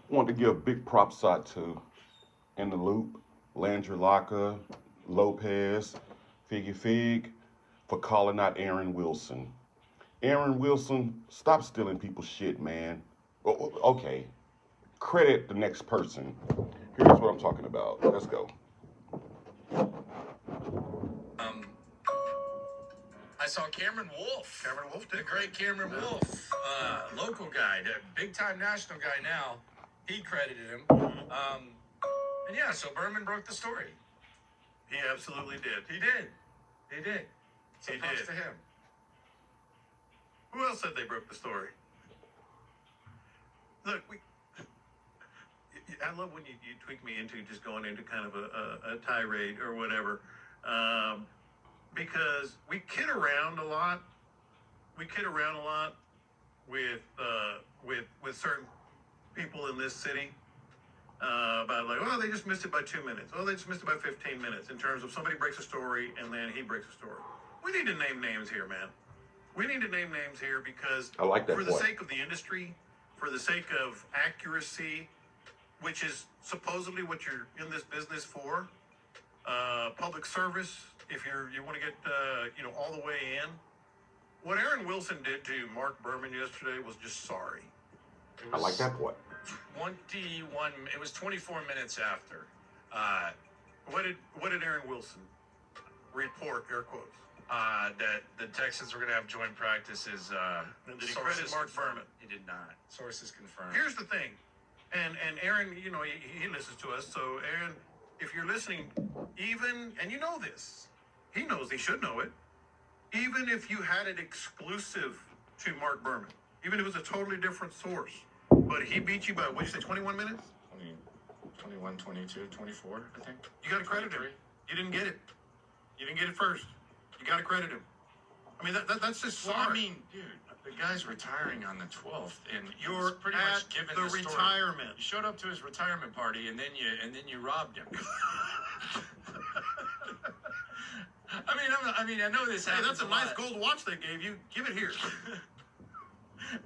Want to give big props out to In the Loop, Landry, Lopez, Figgy Fig for calling out Aaron Wilson. Aaron Wilson, stop stealing people's shit, man. Okay, credit the next person. Here's what I'm talking about. Let's go. Um, I saw Cameron Wolf. Cameron Wolf, the great Cameron Wolf, local guy, the big time national guy now. He credited him. And yeah, so Berman broke the story. He absolutely did. He did. So props to him. Who else said they broke the story? Look, I love when you tweak me into just going into kind of a tirade or whatever, because we kid around a lot. We kid around a lot with certain people in this city about like, oh, they just missed it by 2 minutes. Oh, they just missed it by 15 minutes in terms of somebody breaks a story and then he breaks a story. We need to name names here, man. We need to name names here because I like that for the point. sake of the industry, for the sake of accuracy, which is supposedly what you're in this business for, public service, if you want to get all the way in. What Aaron Wilson did to Mark Berman yesterday was just sorry. I like that point. 21. It was 24 minutes after. What did Aaron Wilson report? Air quotes. That the Texans were going to have joint practices. Did he credit Mark Berman? He did not. Sources confirmed. Here's the thing, and Aaron, he listens to us. So Aaron, if you're listening, even and you know this, he knows he should know it. Even if you had it exclusive to Mark Berman, even if it was a totally different source, but he beat you by what did you say, 21 minutes? 21, 22, 24, I think. You got to credit him. You didn't get it. You didn't get it first. You got to credit him. I mean, that's just sorry. Well, I mean, dude, the guy's retiring on the 12th, and you're pretty at much given the story. retirement. You showed up to his retirement party, and then you robbed him. I know this happens. Hey, that's a nice gold watch they gave you. Give it here.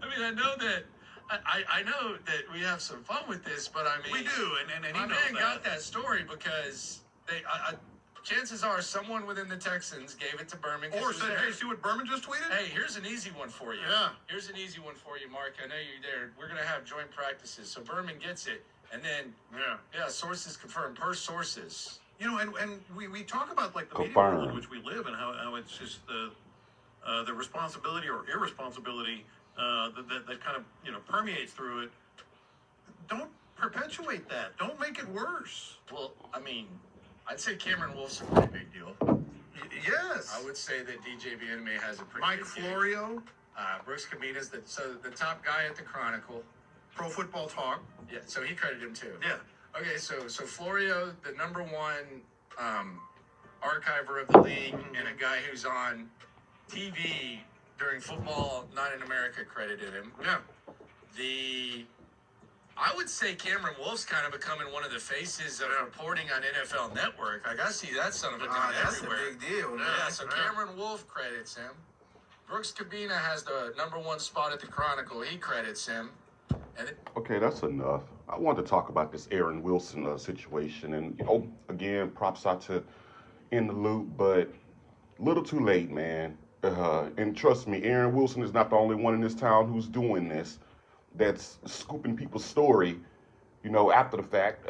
I know that. I know that we have some fun with this, but I mean, we do, and my man got that story because chances are someone within the Texans gave it to Berman. Or said, hey, see what Berman just tweeted? Hey, here's an easy one for you. Yeah. Here's an easy one for you, Mark. I know you're there. We're going to have joint practices. So Berman gets it. And then, sources confirm per sources. And we talk about like the media Confirmed. world in which we live and how it's just the responsibility or irresponsibility that kind of, permeates through it. Don't perpetuate that. Don't make it worse. Well, I mean, I'd say Cameron Wolf's a pretty big deal. Yes. I would say that DJ Bieneme has a pretty Mike big Florio. Brooks Cabina's the top guy at the Chronicle. Pro Football Talk. Yeah, so he credited him too. Yeah. Okay, so Florio, the number one archiver of the league, and a guy who's on TV during Football Night in America credited him. Yeah. I would say Cameron Wolf's kind of becoming one of the faces of reporting on NFL Network. I gotta see that son of a gun everywhere. That's a big deal, man. Yeah, so Cameron Wolf credits him. Brooks Cabina has the number one spot at the Chronicle. He credits him. Okay, that's enough. I want to talk about this Aaron Wilson situation, and again, props out to In the Loop, but a little too late, man. And trust me, Aaron Wilson is not the only one in this town who's doing this. That's scooping people's story, after the fact.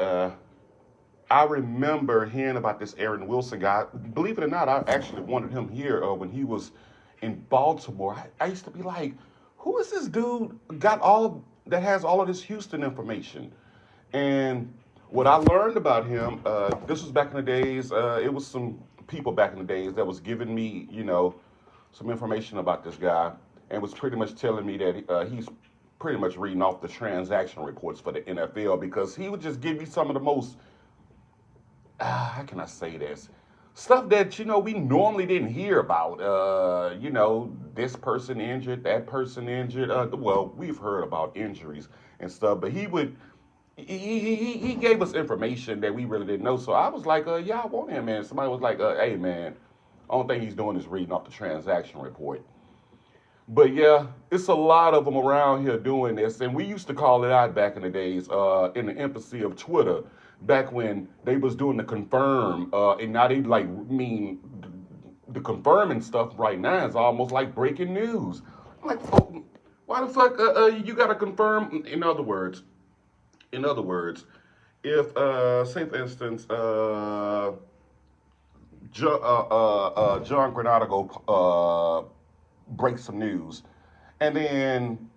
I remember hearing about this Aaron Wilson guy. Believe it or not, I actually wanted him here when he was in Baltimore. I used to be like, who is this dude that has all of this Houston information? And what I learned about him, this was back in the days, it was some people back in the days that was giving me, some information about this guy and was pretty much telling me that he's pretty much reading off the transaction reports for the NFL because he would just give me some of the most, how can I say this? Stuff that, we normally didn't hear about. This person injured, that person injured. We've heard about injuries and stuff, but he gave us information that we really didn't know. So I was like, I want him, man. Somebody was like, hey, man, only thing he's doing is reading off the transaction report. But yeah, it's a lot of them around here doing this, and we used to call it out back in the days, in the infancy of Twitter, back when they was doing the confirm, and now they like mean the confirming stuff right now is almost like breaking news. I'm like, oh, why the fuck you gotta confirm? In other words, if say for instance, John Granado go break some news, and then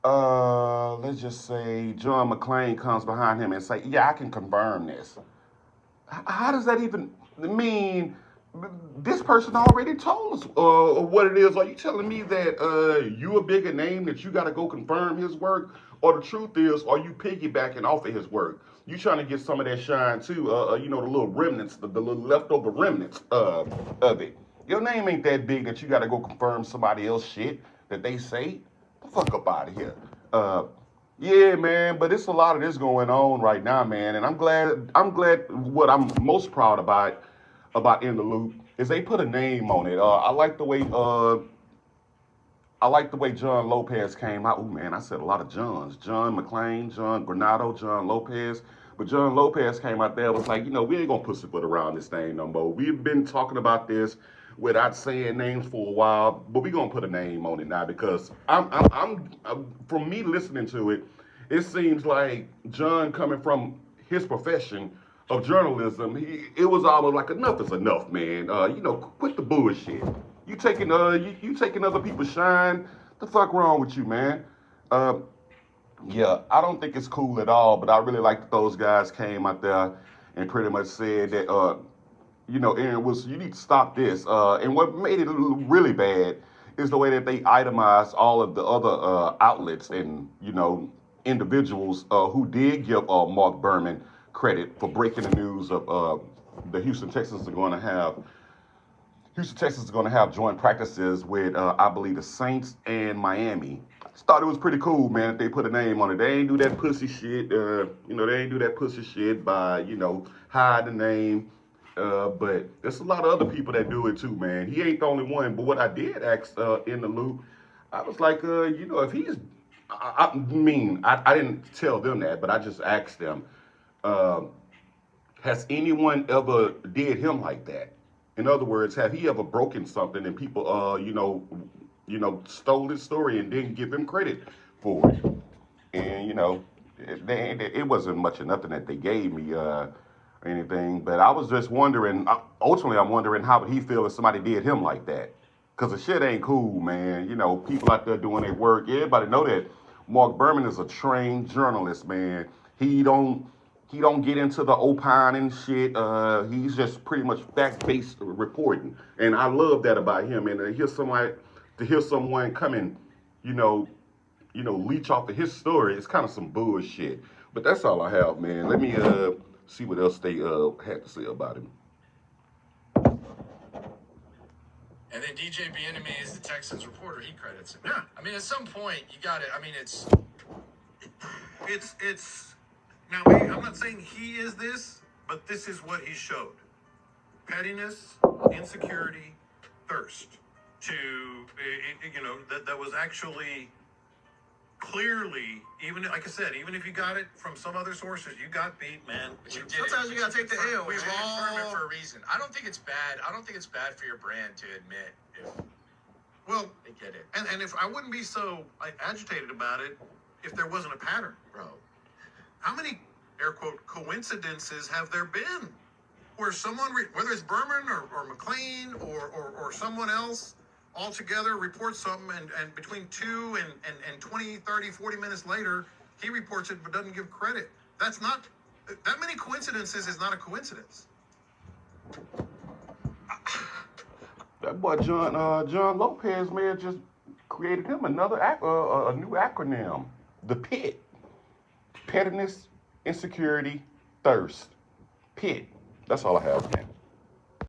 let's just say John McClain comes behind him and say, "Yeah, I can confirm this." How does that even mean? This person already told us what it is. Are you telling me that you a bigger name that you got to go confirm his work, or the truth is, are you piggybacking off of his work? You trying to get some of that shine too? The little remnants, the little leftover remnants of it. Your name ain't that big that you got to go confirm somebody else shit that they say. The fuck up out of here. Uh, yeah, man, but it's a lot of this going on right now, man, and I'm glad. I'm glad. What I'm most proud about In the Loop is they put a name on it. I like the way John Lopez came out. Oh man, I said a lot of Johns. John McClain, John Granado, John Lopez. But John Lopez came out there and was like, we ain't gonna pussyfoot around this thing no more. We've been talking about this without saying names for a while, but we gonna put a name on it now because from me listening to it, it seems like John coming from his profession of journalism, it was almost like enough is enough, man. Quit the bullshit. You taking other people's shine. The fuck wrong with you, man? Uh, yeah, I don't think it's cool at all. But I really like that those guys came out there and pretty much said that Aaron Wilson, you need to stop this. And what made it really bad is the way that they itemized all of the other outlets and individuals who did give Mark Berman credit for breaking the news of the Houston Texans are going to have joint practices with, I believe, the Saints and Miami. I just thought it was pretty cool, man, that they put a name on it. They ain't do that pussy shit. They ain't do that pussy shit by, hide the name. But there's a lot of other people that do it too, man. He ain't the only one. But what I did ask In the Loop, I was like, if he's, I didn't tell them that, but I just asked them, uh, has anyone ever did him like that? In other words, have he ever broken something and people, stole his story and didn't give him credit for it? And it wasn't much of nothing that they gave me or anything. But I was just wondering. Ultimately, I'm wondering how would he feel if somebody did him like that? Cause the shit ain't cool, man. People out there doing their work. Everybody know that Mark Berman is a trained journalist, man. He don't he don't get into the opining shit. He's just pretty much fact based reporting, and I love that about him. And to hear someone come and you know leech off of his story, it's kind of some bullshit. But that's all I have, man. Let me see what else they had to say about him. And then DJ Bieniemy is the Texans reporter. He credits him. Yeah. I mean, at some point, you got it. I mean, It's now. I'm not saying he is this, but this is what he showed: pettiness, insecurity, thirst. That was actually clearly, even like I said, even if you got it from some other sources, you got beat, man. Sometimes you gotta take the L. We've all it for a reason. I don't think it's bad. I don't think it's bad for your brand to admit if Well, they get it, and if I wouldn't be so agitated about it, if there wasn't a pattern. bro. How many air quote coincidences have there been where someone, whether it's Berman or McLean or someone else, altogether reports something and between 2 and 20, 30, 40 minutes later, he reports it but doesn't give credit. That's not, that many coincidences is not a coincidence. That boy John Lopez man just created him another a new acronym, the PIT: pettiness, insecurity, thirst. PIT. That's all I have, man.